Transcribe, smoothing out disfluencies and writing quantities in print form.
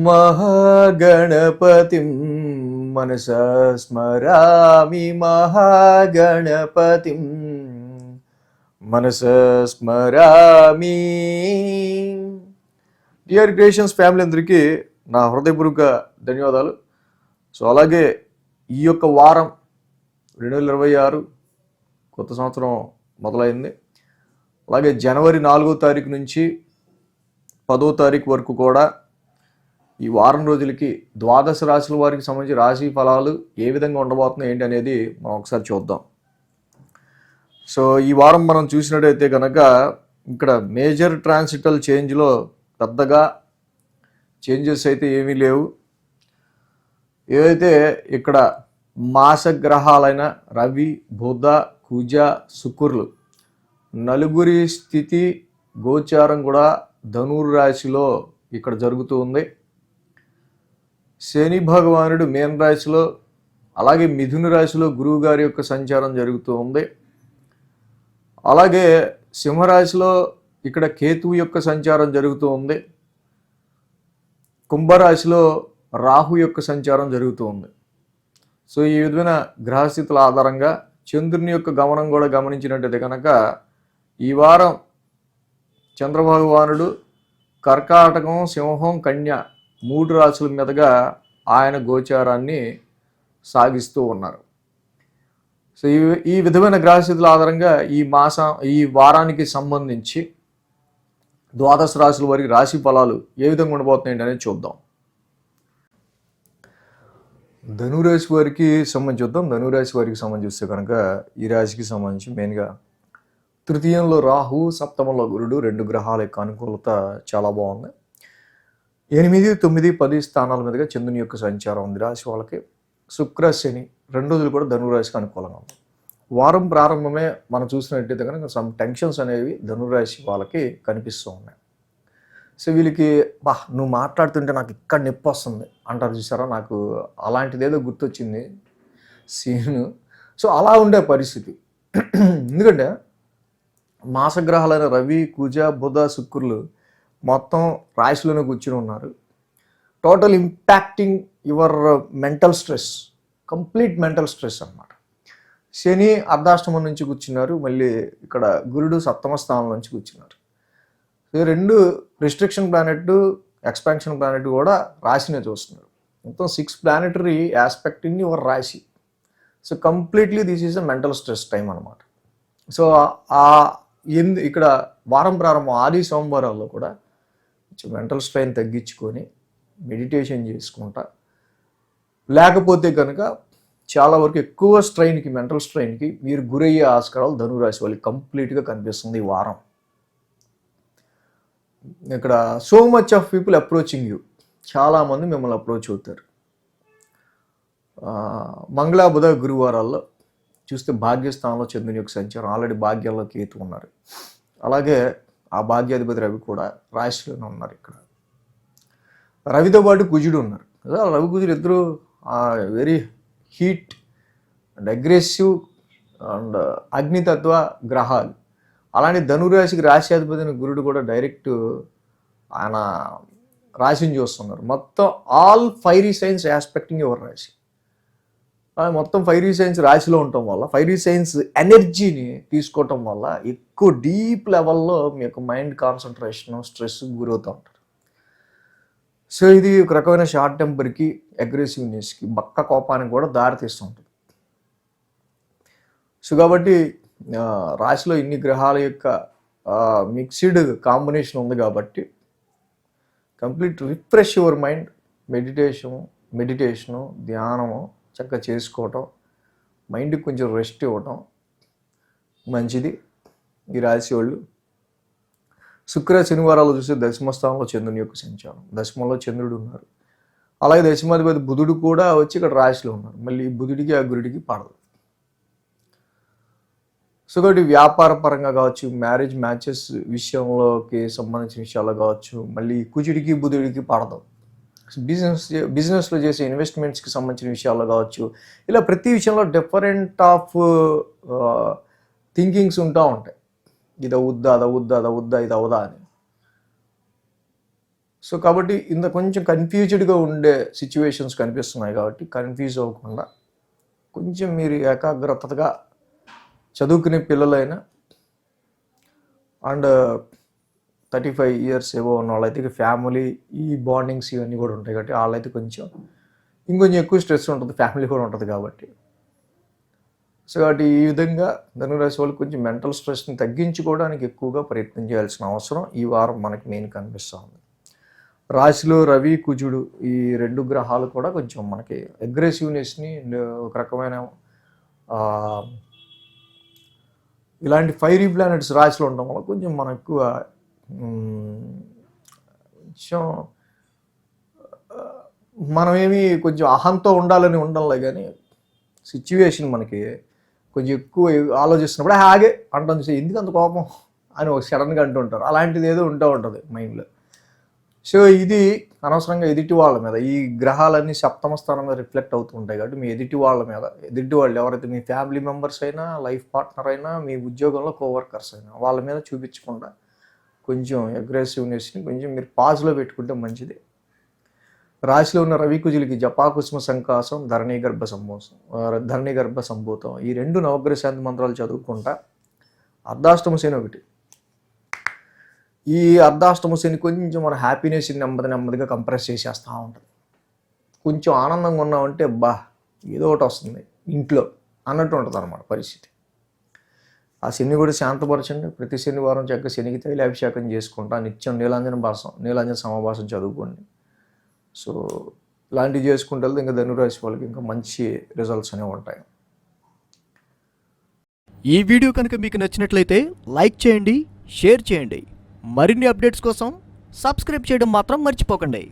మహాగణపతిం మనసా స్మరామి మహాగణపతిం మనసా స్మరామి. Dear creations family అందరికీ నా హృదయపూర్వక ధన్యవాదాలు. సో అలాగే ఈ యొక్క వారం 2026 కొత్త సంవత్సరం మొదలైంది. అలాగే జనవరి 4వ తారీఖు నుంచి 10వ తారీఖు వరకు కూడా ఈ వారం రోజులకి ద్వాదశ రాశుల వారికి సంబంధించి రాశి ఫలాలు ఏ విధంగా ఉండబోతున్నాయి ఏంటి అనేది మనం ఒకసారి చూద్దాం. సో ఈ వారం మనం చూసినట్టయితే కనుక ఇక్కడ మేజర్ ట్రాన్సిటల్ చేంజ్లో పెద్దగా చేంజెస్ అయితే ఏమీ లేవు. ఏవైతే ఇక్కడ మాసగ్రహాలైన రవి, బుధ, కుజ, శుక్రులు నలుగురి స్థితి గోచారం కూడా ధనుర్ రాశిలో ఇక్కడ జరుగుతూ ఉంది. శని భగవానుడు మీన రాశిలో, అలాగే మిథున రాశిలో గురువు గారి యొక్క సంచారం జరుగుతూ ఉంది. అలాగే సింహరాశిలో ఇక్కడ కేతువు యొక్క సంచారం జరుగుతూ ఉంది. కుంభరాశిలో రాహు యొక్క సంచారం జరుగుతూ ఉంది. సో ఈ విధమైన గ్రహస్థితుల ఆధారంగా చంద్రుని యొక్క గమనం కూడా గమనించినట్టయితే కనుక ఈ వారం చంద్రభగవానుడు కర్కాటకం, సింహం, కన్య 3 రాశుల మీదుగా ఆయన గోచారాన్ని సాగిస్తూ ఉన్నారు. సో ఈ విధమైన గ్రహస్థితుల ఆధారంగా ఈ వారానికి సంబంధించి ద్వాదశ రాశుల వారికి రాశి ఫలాలు ఏ విధంగా ఉండబోతున్నాయి అనేది చూద్దాం. ధనురాశి వారికి సంబంధించి చూద్దాం. ధనురాశి వారికి సంబంధించి చూస్తే కనుక ఈ రాశికి సంబంధించి మెయిన్గా తృతీయంలో రాహు, సప్తమంలో గురుడు 2 గ్రహాల యొక్క అనుకూలత చాలా బాగుంది. 8, 9, 10 స్థానాల మీదుగా చంద్రుని యొక్క సంచారం ఉంది రాశి వాళ్ళకి. శుక్ర, శని 2 రోజులు కూడా ధనురాశికి అనుకూలంగా ఉంది. వారం ప్రారంభమే మనం చూసినట్టయితే కనుక సమ్ టెన్షన్స్ అనేవి ధనురాశి వాళ్ళకి కనిపిస్తూ ఉన్నాయి. సో వీళ్ళకి నువ్వు మాట్లాడుతుంటే నాకు ఇక్కడ నొప్పి వస్తుంది అంటారు చూసారా, నాకు అలాంటిది ఏదో గుర్తొచ్చింది సీను. సో అలా ఉండే పరిస్థితి. ఎందుకంటే మాసగ్రహాలైన రవి, కుజ, బుధ, శుక్రులు మొత్తం రాశిలోనే కూర్చుని ఉన్నారు. Total impacting your mental stress, complete mental stress అన్నమాట. శని అర్ధాష్టమం నుంచి కూర్చున్నారు, మళ్ళీ ఇక్కడ గురుడు సప్తమ స్థానం నుంచి కూర్చున్నారు. So 2 restriction planet, expansion planet కూడా రాశినే చూస్తున్నారు. మొత్తం 6 ప్లానెటరీ ఆస్పెక్ట్ ఇన్ యువర్ రాశి. So completely this is a mental stress time అనమాట. సో ఇక్కడ వారం ప్రారంభం ఆది సోమవారాల్లో కూడా మెంటల్ స్ట్రెయిన్ తగ్గించుకొని మెడిటేషన్ చేసుకుంటా, లేకపోతే కనుక చాలా వరకు ఎక్కువ స్ట్రెయిన్కి, మెంటల్ స్ట్రెయిన్కి మీరు గురయ్యే ఆస్కారాలు ధనురాశి వాళ్ళకి కంప్లీట్గా కనిపిస్తుంది ఈ వారం. ఇక్కడ so much of people approaching you, చాలామంది మిమ్మల్ని అప్రోచ్ అవుతారు. మంగళ, బుధ, గురువారాల్లో చూస్తే భాగ్యస్థానంలో చంద్రుని యొక్క సంచారం, ఆల్రెడీ భాగ్యంలో కేతు ఉన్నారు. అలాగే ఆ భాగ్యాధిపతి రవి కూడా రాశిలోనే ఉన్నారు. ఇక్కడ రవితో పాటు కుజుడు ఉన్నారు. రవి, కుజుడు ఇద్దరు very heat and aggressive and అగ్నితత్వ గ్రహాలు. అలాంటి ధనురాశికి రాశి అధిపతి గురుడు కూడా డైరెక్ట్ ఆయన రాశిని చూస్తున్నారు. మొత్తం all fiery science aspecting your రాశి. మొత్తం ఫైరీ సైన్స్ రాశిలో ఉండటం వల్ల, ఫైరీ సైన్స్ ఎనర్జీని తీసుకోవటం వల్ల ఎక్కువ డీప్ లెవెల్లో మీ యొక్క మైండ్ కాన్సన్ట్రేషన్, స్ట్రెస్ గురవుతూ ఉంటారు. సో ఇది ఒక రకమైన షార్ట్ టెంపర్కి, అగ్రెసివ్నెస్కి, బక్క కోపానికి కూడా దారితీస్తూ ఉంటుంది. సో కాబట్టి రాశిలో ఇన్ని గ్రహాల యొక్క మిక్స్డ్ కాంబినేషన్ ఉంది కాబట్టి complete refresh your mind, meditation, ధ్యానము చక్కగా చేసుకోవటం, మైండ్కి కొంచెం రెస్ట్ ఇవ్వటం మంచిది. ఈ రాశి వాళ్ళు శుక్ర, శనివారాలు చూస్తే దశమస్థానంలో చంద్రుని యొక్క సంచారం, దశమంలో చంద్రుడు ఉన్నారు. అలాగే దశమాధిపతి బుధుడు కూడా వచ్చి ఇక్కడ రాశిలో ఉన్నారు. మళ్ళీ బుధుడికి ఆ గురుడికి పడదు. సో కాబట్టి వ్యాపార పరంగా కావచ్చు, మ్యారేజ్ మ్యాచెస్ విషయంలోకి సంబంధించిన విషయాల్లో కావచ్చు, మళ్ళీ కుజుడికి బుధుడికి పడదు. బిజినెస్లో చేసే ఇన్వెస్ట్మెంట్స్కి సంబంధించిన విషయాల్లో కావచ్చు, ఇలా ప్రతి విషయంలో డిఫరెంట్ ఆఫ్ థింకింగ్స్ ఉంటా ఉంటాయి. ఇది అవుద్దా, అది అవుద్దా, అది అవుద్దా, ఇది అవదా అని. సో కాబట్టి ఇంత కొంచెం కన్ఫ్యూజ్డ్గా ఉండే సిచ్యువేషన్స్ కనిపిస్తున్నాయి కాబట్టి కన్ఫ్యూజ్ అవ్వకుండా కొంచెం మీరు ఏకాగ్రతగా చదువుకునే పిల్లలైనా అండ్ 35 ఇయర్స్ ఏవో ఉన్న వాళ్ళైతే ఫ్యామిలీ ఈ బాండింగ్స్ ఇవన్నీ కూడా ఉంటాయి కాబట్టి వాళ్ళైతే ఇంకొంచెం ఎక్కువ స్ట్రెస్ ఉంటుంది, ఫ్యామిలీ కూడా ఉంటుంది కాబట్టి. సో కాబట్టి ఈ విధంగా ధనురాశి వాళ్ళు కొంచెం మెంటల్ స్ట్రెస్ని తగ్గించుకోవడానికి ఎక్కువగా ప్రయత్నం చేయాల్సిన అవసరం ఈ వారం మనకి మెయిన్ కనిపిస్తూ ఉంది. రాశిలో రవి కుజుడు ఈ 2 గ్రహాలు కూడా కొంచెం మనకి అగ్రెసివ్నెస్ని ఒక రకమైన ఇలాంటి ఫైరీ ప్లానెట్స్ రాశిలో ఉండడం వల్ల కొంచెం మనం ఎక్కువ కొంచెం మనమేమి కొంచెం అహంతో ఉండాలని ఉండడంలే, కానీ సిచ్యువేషన్ మనకి కొంచెం ఎక్కువ ఆలోచిస్తున్నప్పుడు ఆగే అంటుంది ఎందుకు అంత కోపం అని ఒక సడన్గా అంటుంటారు. అలాంటిది ఏదో ఉంటుంది మైండ్లో. సో ఇది అనవసరంగా ఎదుటి వాళ్ళ మీద ఈ గ్రహాలన్నీ సప్తమ స్థానం మీద రిఫ్లెక్ట్ అవుతూ ఉంటాయి కాబట్టి మీ ఎదుటి వాళ్ళు ఎవరైతే మీ ఫ్యామిలీ మెంబర్స్ అయినా, లైఫ్ పార్ట్నర్ అయినా, మీ ఉద్యోగంలో కోవర్కర్స్ అయినా వాళ్ళ మీద చూపించకుండా కొంచెం అగ్రెసివ్నెస్ని కొంచెం మీరు పాజ్లో పెట్టుకుంటే మంచిది. రాశిలో ఉన్న రవి కుజులకి జపాకుసుమ సంకాసం, ధరణీ గర్భ సంభూతం ఈ 2 నవగ్రహ శాంతి మంత్రాలు చదువుకుంటా అర్ధాష్టమ శని ఒకటి. ఈ అర్ధాష్టమ శని కొంచెం మన హ్యాపీనెస్ని నెమ్మదిగా కంప్రెస్ చేసేస్తూ ఉంటుంది. కొంచెం ఆనందంగా ఉన్నామంటే ఏదో ఒకటి వస్తుంది ఇంట్లో అన్నట్టు ఉంటుంది అన్నమాట పరిస్థితి. ఆ శని కూడా శాంతపరచండి. ప్రతి శనివారం చక్కగా శనికి తైలాభిషేకం చేసుకుంటా నిత్యం నీలాంజన సమాభాసం చదువుకోండి. సో ఇలాంటివి చేసుకుంటే ఇంకా ధనురాశి వాళ్ళకి ఇంకా మంచి రిజల్ట్స్ అనేవి ఉంటాయి. ఈ వీడియో కనుక మీకు నచ్చినట్లయితే లైక్ చేయండి, షేర్ చేయండి. మరిన్ని అప్డేట్స్ కోసం సబ్స్క్రైబ్ చేయడం మాత్రం మర్చిపోకండి.